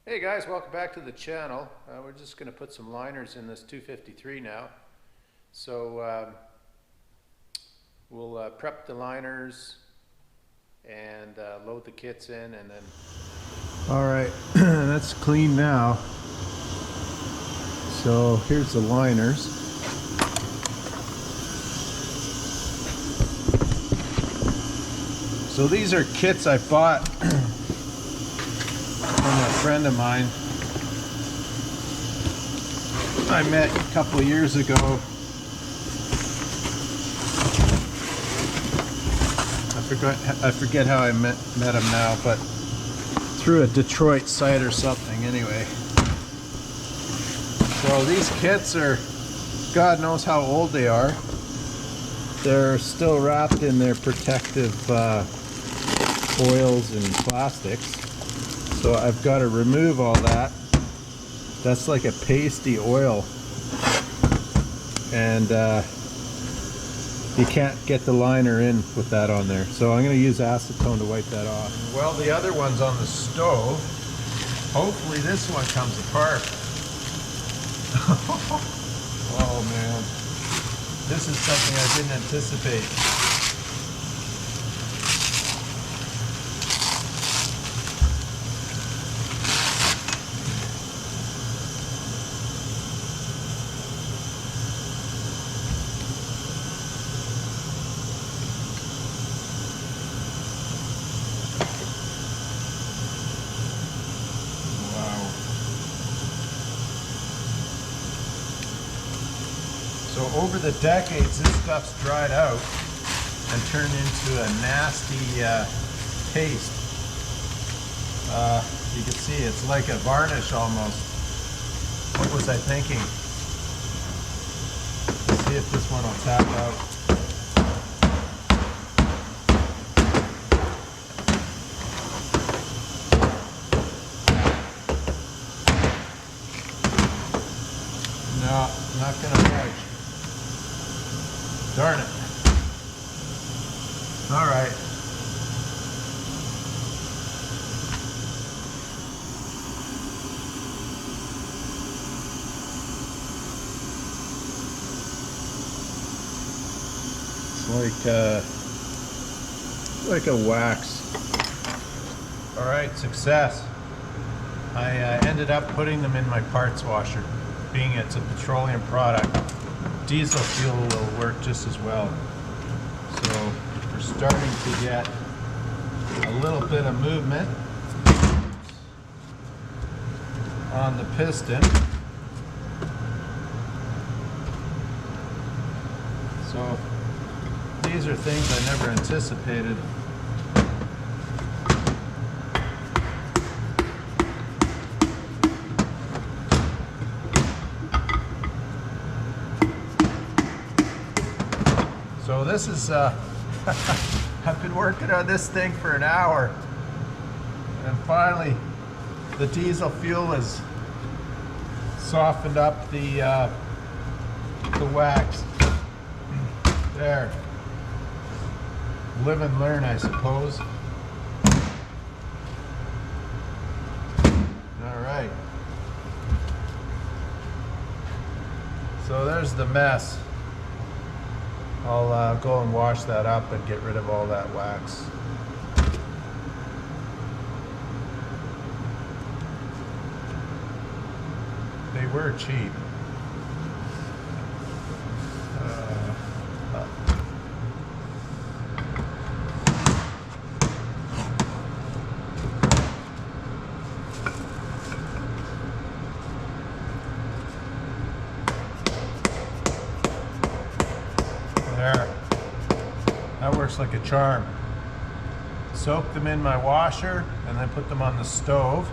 Hey guys, welcome back to the channel. We're just going to put some liners in this 253 now. So we'll prep the liners and load the kits in, and then... Alright, that's clean now. So here's the liners. So these are kits I bought from a friend of mine I met a couple of years ago. I forget how I met him now, but through a Detroit site or something anyway. So these kits are, God knows how old they are. They're still wrapped in their protective foils and plastics. So I've got to remove all that. That's like a pasty oil, and you can't get the liner in with that on there. So I'm going to use acetone to wipe that off. Well, the other one's on the stove. Hopefully this one comes apart. Oh man, this is something I didn't anticipate. So over the decades, this stuff's dried out and turned into a nasty paste. You can see it's like a varnish almost. What was I thinking? Let's see if this one will tap out. No, not gonna budge. Darn it. All right. It's like a wax. All right, success. I ended up putting them in my parts washer. Being it's a petroleum product, diesel fuel will work just as well. So we're starting to get a little bit of movement on the piston. So these are things I never anticipated. So this is, I've been working on this thing for an hour, and finally the diesel fuel has softened up the wax. There. Live and learn, I suppose. All right. So there's the mess. I'll go and wash that up and get rid of all that wax. They were cheap. There. That works like a charm. Soak them in my washer and then put them on the stove.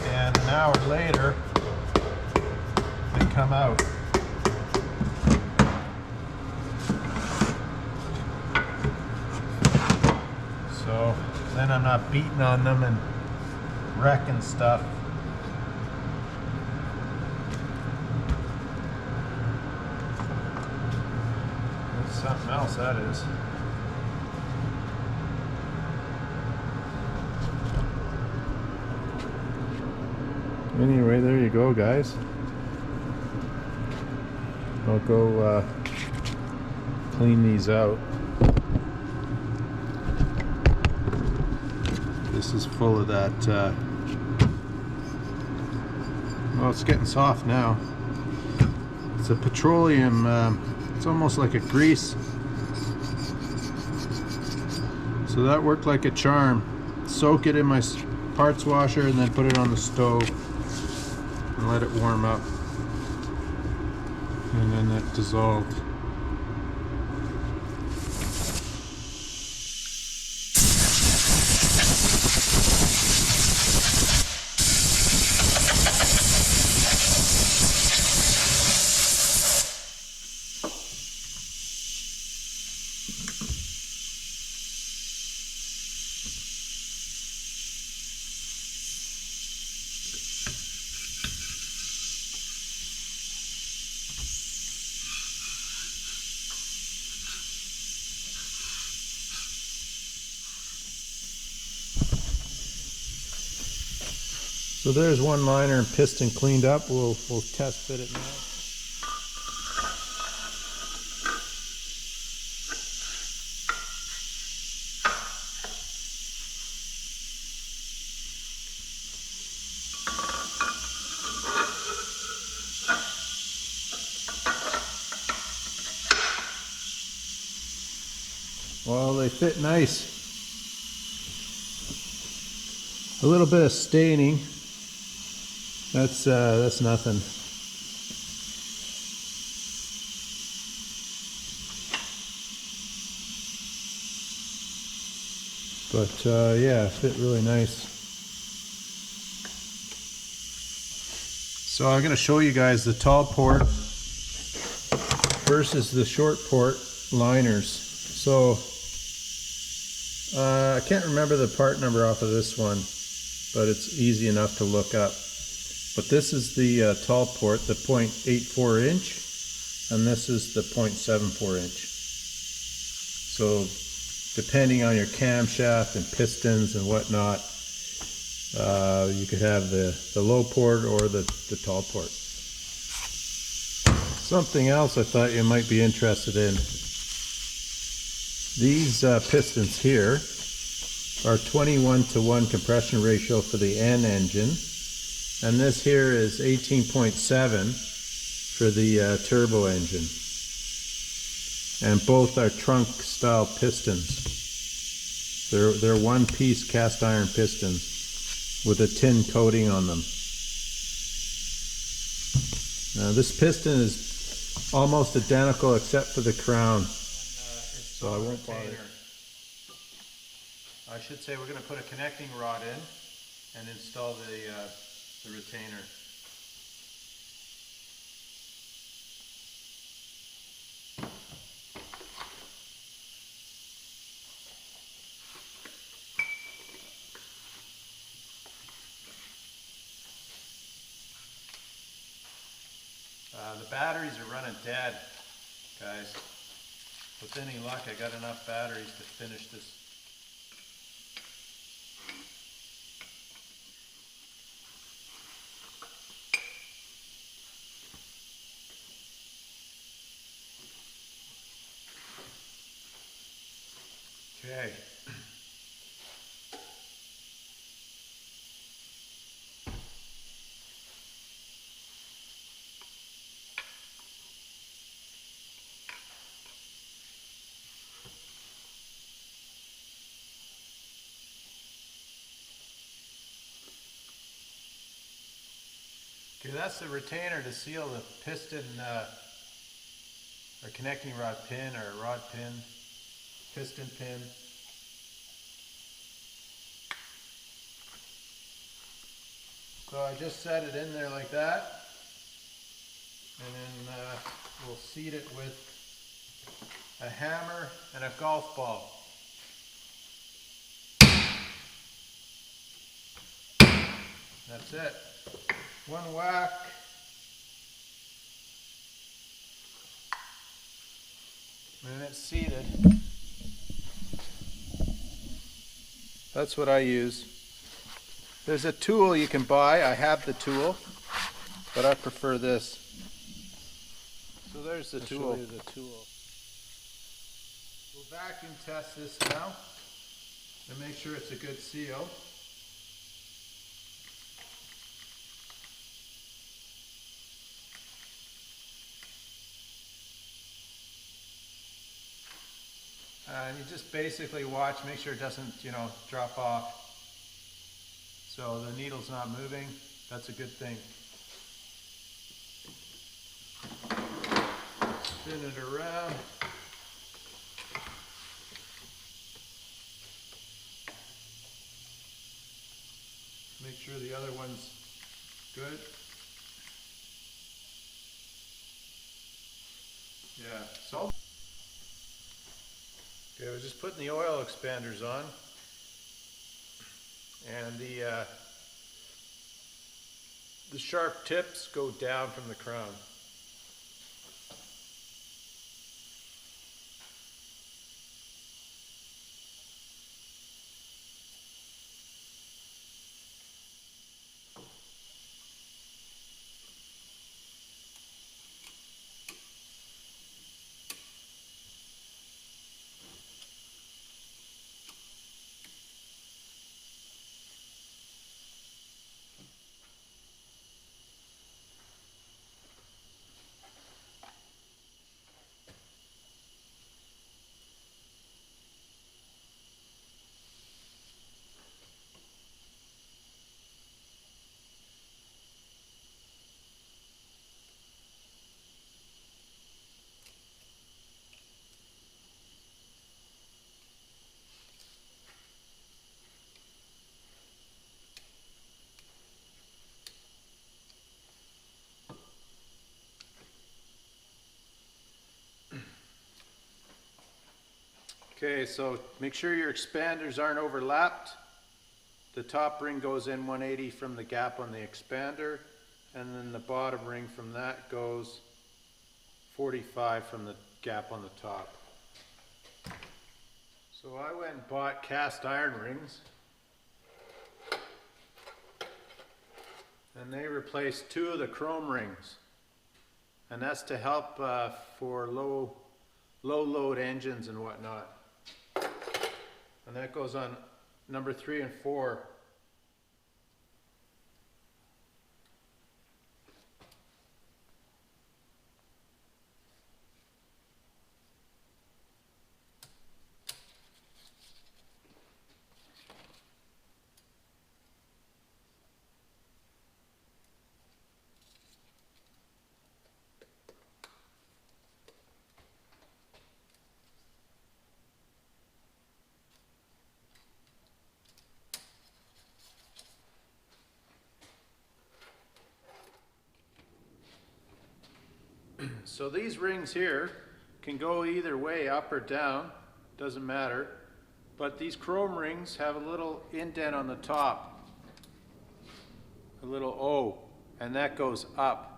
And an hour later, they come out. So then I'm not beating on them and wrecking stuff. Something else that is. Anyway, there you go, guys. I'll go clean these out. This is full of that, well, it's getting soft now. It's a petroleum, it's almost like a grease. So that worked like a charm. Soak it in my parts washer and then put it on the stove and let it warm up. And then that dissolved. So there's one liner and piston cleaned up. We'll test fit it now. Well, they fit nice. A little bit of staining. That's nothing. But yeah, fit really nice. So I'm going to show you guys the tall port versus the short port liners. So I can't remember the part number off of this one, but it's easy enough to look up. But this is the tall port, the 0.84 inch, and this is the 0.74 inch. So depending on your camshaft and pistons and whatnot, you could have the low port or the tall port. Something else I thought you might be interested in. These pistons here are 21:1 compression ratio for the N engine. And this here is 18.7 for the turbo engine. And both are trunk style pistons. They're one-piece cast iron pistons with a tin coating on them. This piston is almost identical except for the crown. So I won't bother. I should say we're going to put a connecting rod in and install the retainer. The batteries are running dead, guys. With any luck, I got enough batteries to finish this. Okay. Okay, that's the retainer to seal the piston or connecting rod pin or rod pin, piston pin. So I just set it in there like that, and then we'll seat it with a hammer and a golf ball. That's it. One whack. And it's seated. That's what I use. There's a tool you can buy. I have the tool, but I prefer this. So there's the tool. We'll vacuum test this now and make sure it's a good seal. And you just basically watch, make sure it doesn't, drop off. So the needle's not moving. That's a good thing. Spin it around. Make sure the other one's good. Yeah, so. Okay, I was just putting the oil expanders on. And the sharp tips go down from the crown. Okay, so make sure your expanders aren't overlapped. The top ring goes in 180 from the gap on the expander, and then the bottom ring from that goes 45 from the gap on the top. So I went and bought cast iron rings, and they replaced 2 of the chrome rings, and that's to help for low load engines and whatnot. And that goes on number 3 and 4. So these rings here can go either way, up or down, doesn't matter. But these chrome rings have a little indent on the top, a little O, and that goes up.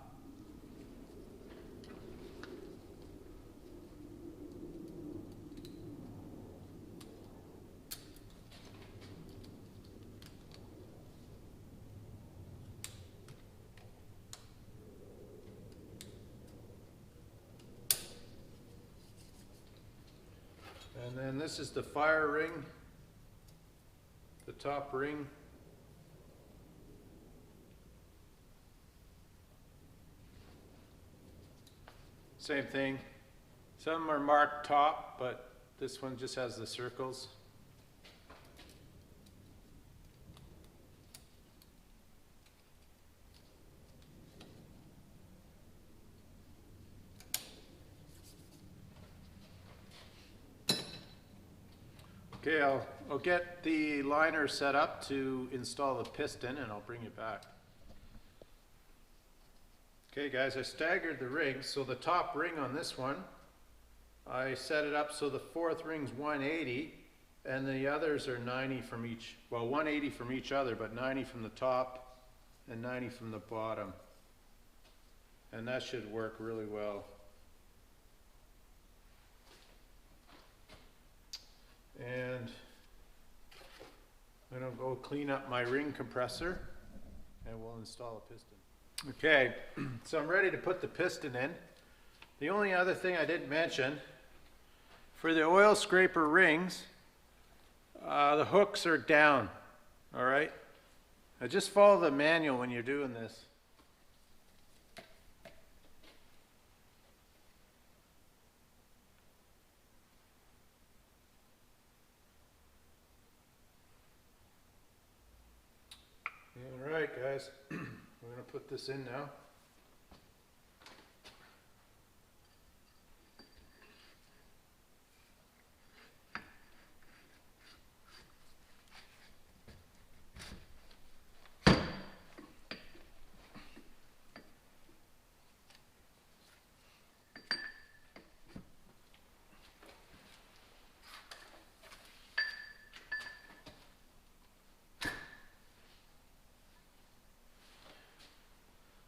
And then this is the fire ring, the top ring. Same thing. Some are marked top, but this one just has the circles. Okay, I'll get the liner set up to install the piston, and I'll bring you back. Okay guys, I staggered the rings. So the top ring on this one, I set it up so the 4th ring's 180 and the others are 90 from each, well 180 from each other, but 90 from the top and 90 from the bottom. And that should work really well. And I'm gonna go clean up my ring compressor and we'll install a piston. Okay, so I'm ready to put the piston in. The only other thing I didn't mention, for the oil scraper rings, the hooks are down, all right? Now just follow the manual when you're doing this. All right, guys, we're gonna put this in now.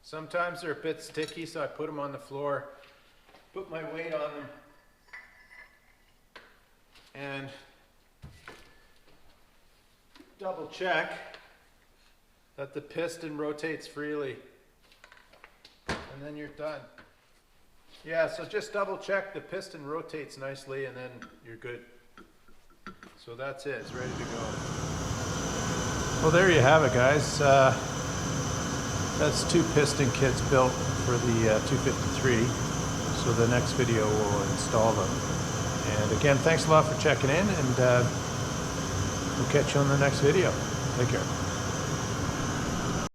Sometimes they're a bit sticky, so I put them on the floor, put my weight on them, and double check that the piston rotates freely, and then you're done. Yeah, so just double check the piston rotates nicely, and then you're good. So that's it, it's ready to go. Well, there you have it, guys. That's 2 piston kits built for the 253. So the next video will install them. And again, thanks a lot for checking in, and we'll catch you on the next video. Take care.